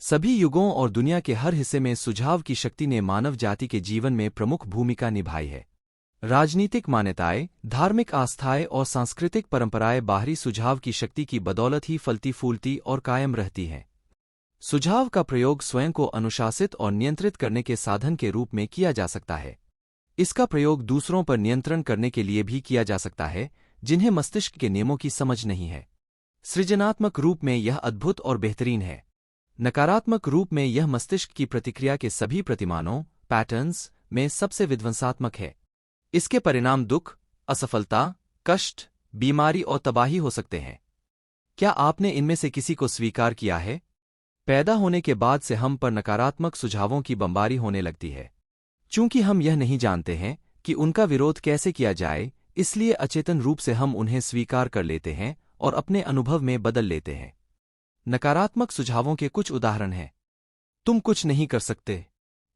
सभी युगों और दुनिया के हर हिस्से में सुझाव की शक्ति ने मानव जाति के जीवन में प्रमुख भूमिका निभाई है। राजनीतिक मान्यताएं, धार्मिक आस्थाएं और सांस्कृतिक परंपराएं बाहरी सुझाव की शक्ति की बदौलत ही फलती फूलती और कायम रहती हैं। सुझाव का प्रयोग स्वयं को अनुशासित और नियंत्रित करने के साधन के रूप में किया जा सकता है। इसका प्रयोग दूसरों पर नियंत्रण करने के लिए भी किया जा सकता है, जिन्हें मस्तिष्क के नियमों की समझ नहीं है। सृजनात्मक रूप में यह अद्भुत और बेहतरीन है। नकारात्मक रूप में यह मस्तिष्क की प्रतिक्रिया के सभी प्रतिमानों, पैटर्न्स में सबसे विध्वंसात्मक है। इसके परिणाम दुख, असफलता, कष्ट, बीमारी और तबाही हो सकते हैं। क्या आपने इनमें से किसी को स्वीकार किया है? पैदा होने के बाद से हम पर नकारात्मक सुझावों की बमबारी होने लगती है। चूंकि हम यह नहीं जानते हैं कि उनका विरोध कैसे किया जाए, इसलिए अचेतन रूप से हम उन्हें स्वीकार कर लेते हैं और अपने अनुभव में बदल लेते हैं। नकारात्मक सुझावों के कुछ उदाहरण हैं। तुम कुछ नहीं कर सकते।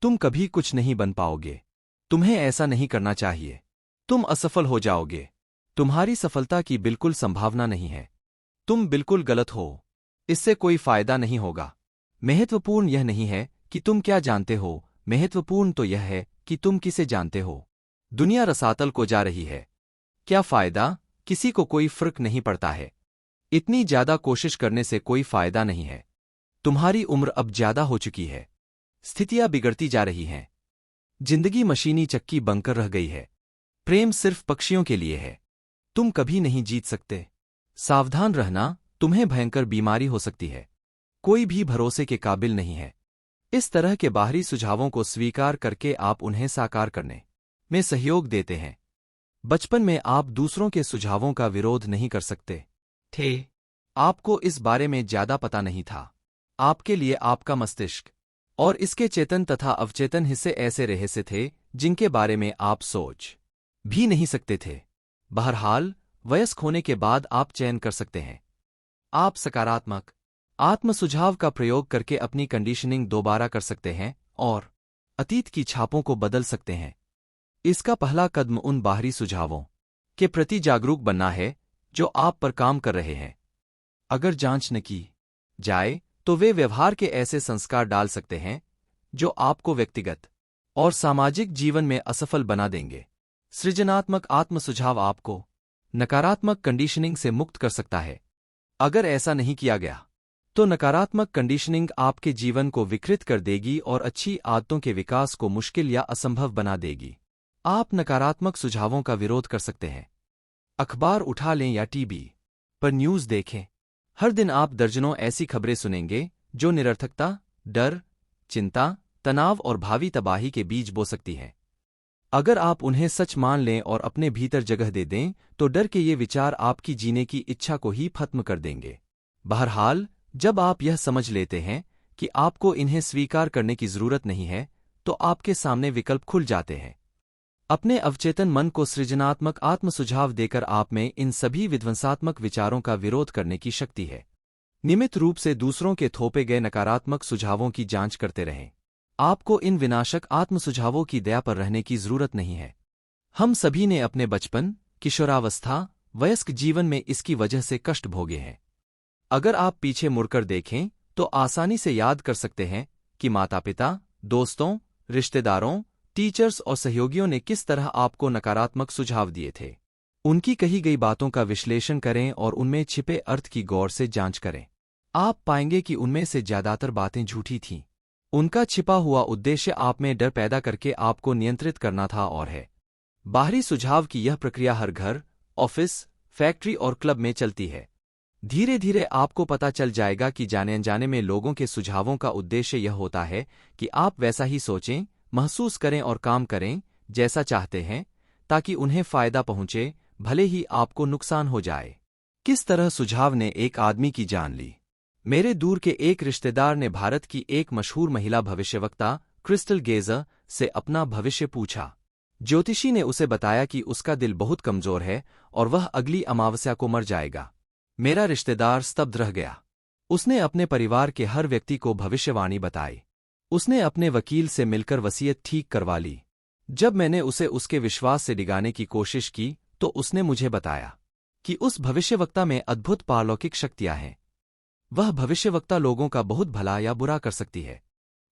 तुम कभी कुछ नहीं बन पाओगे। तुम्हें ऐसा नहीं करना चाहिए। तुम असफल हो जाओगे। तुम्हारी सफलता की बिल्कुल संभावना नहीं है। तुम बिल्कुल गलत हो। इससे कोई फायदा नहीं होगा। महत्वपूर्ण यह नहीं है कि तुम क्या जानते हो, महत्वपूर्ण तो यह है कि तुम किसे जानते हो। दुनिया रसातल को जा रही है। क्या फायदा? किसी को कोई फर्क नहीं पड़ता है। इतनी ज्यादा कोशिश करने से कोई फायदा नहीं है। तुम्हारी उम्र अब ज्यादा हो चुकी है। स्थितियां बिगड़ती जा रही हैं। जिंदगी मशीनी चक्की बनकर रह गई है। प्रेम सिर्फ पक्षियों के लिए है। तुम कभी नहीं जीत सकते। सावधान रहना, तुम्हें भयंकर बीमारी हो सकती है। कोई भी भरोसे के काबिल नहीं है। इस तरह के बाहरी सुझावों को स्वीकार करके आप उन्हें साकार करने में सहयोग देते हैं। बचपन में आप दूसरों के सुझावों का विरोध नहीं कर सकते थे। आपको इस बारे में ज्यादा पता नहीं था। आपके लिए आपका मस्तिष्क और इसके चेतन तथा अवचेतन हिस्से ऐसे रहस्य थे जिनके बारे में आप सोच भी नहीं सकते थे। बहरहाल, वयस्क होने के बाद आप चयन कर सकते हैं। आप सकारात्मक आत्म सुझाव का प्रयोग करके अपनी कंडीशनिंग दोबारा कर सकते हैं और अतीत की छापों को बदल सकते हैं। इसका पहला कदम उन बाहरी सुझावों के प्रति जागरूक बनना है जो आप पर काम कर रहे हैं। अगर जांच न की जाए तो वे व्यवहार के ऐसे संस्कार डाल सकते हैं जो आपको व्यक्तिगत और सामाजिक जीवन में असफल बना देंगे। सृजनात्मक आत्म सुझाव आपको नकारात्मक कंडीशनिंग से मुक्त कर सकता है। अगर ऐसा नहीं किया गया तो नकारात्मक कंडीशनिंग आपके जीवन को विकृत कर देगी और अच्छी आदतों के विकास को मुश्किल या असंभव बना देगी। आप नकारात्मक सुझावों का विरोध कर सकते हैं। अखबार उठा लें या टीवी पर न्यूज़ देखें। हर दिन आप दर्जनों ऐसी खबरें सुनेंगे जो निरर्थकता, डर, चिंता, तनाव और भावी तबाही के बीज बो सकती हैं। अगर आप उन्हें सच मान लें और अपने भीतर जगह दे दें, तो डर के ये विचार आपकी जीने की इच्छा को ही खत्म कर देंगे। बहरहाल, जब आप यह समझ लेते हैं कि आपको इन्हें स्वीकार करने की जरूरत नहीं है, तो आपके सामने विकल्प खुल जाते हैं। अपने अवचेतन मन को सृजनात्मक आत्म सुझाव देकर आप में इन सभी विध्वंसात्मक विचारों का विरोध करने की शक्ति है। नियमित रूप से दूसरों के थोपे गए नकारात्मक सुझावों की जांच करते रहें। आपको इन विनाशक आत्म सुझावों की दया पर रहने की जरूरत नहीं है। हम सभी ने अपने बचपन, किशोरावस्था, वयस्क जीवन में इसकी वजह से कष्ट भोगे हैं। अगर आप पीछे मुड़कर देखें तो आसानी से याद कर सकते हैं कि माता-पिता, दोस्तों, रिश्तेदारों, टीचर्स और सहयोगियों ने किस तरह आपको नकारात्मक सुझाव दिए थे। उनकी कही गई बातों का विश्लेषण करें और उनमें छिपे अर्थ की गौर से जांच करें। आप पाएंगे कि उनमें से ज्यादातर बातें झूठी थीं। उनका छिपा हुआ उद्देश्य आप में डर पैदा करके आपको नियंत्रित करना था और है। बाहरी सुझाव की यह प्रक्रिया हर घर, ऑफिस, फैक्ट्री और क्लब में चलती है। धीरे धीरे आपको पता चल जाएगा कि जाने अनजाने में लोगों के सुझावों का उद्देश्य यह होता है कि आप वैसा ही सोचें, महसूस करें और काम करें जैसा चाहते हैं, ताकि उन्हें फायदा पहुंचे, भले ही आपको नुकसान हो जाए। किस तरह सुझाव ने एक आदमी की जान ली। मेरे दूर के एक रिश्तेदार ने भारत की एक मशहूर महिला भविष्यवक्ता क्रिस्टल गेजर से अपना भविष्य पूछा। ज्योतिषी ने उसे बताया कि उसका दिल बहुत कमजोर है और वह अगली अमावस्या को मर जाएगा। मेरा रिश्तेदार स्तब्ध रह गया। उसने अपने परिवार के हर व्यक्ति को भविष्यवाणी बताई। उसने अपने वकील से मिलकर वसीयत ठीक करवा ली। जब मैंने उसे उसके विश्वास से डिगाने की कोशिश की तो उसने मुझे बताया कि उस भविष्यवक्ता में अद्भुत पारलौकिक शक्तियां हैं। वह भविष्यवक्ता लोगों का बहुत भला या बुरा कर सकती है।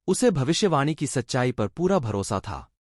उसे भविष्यवाणी की सच्चाई पर पूरा भरोसा था।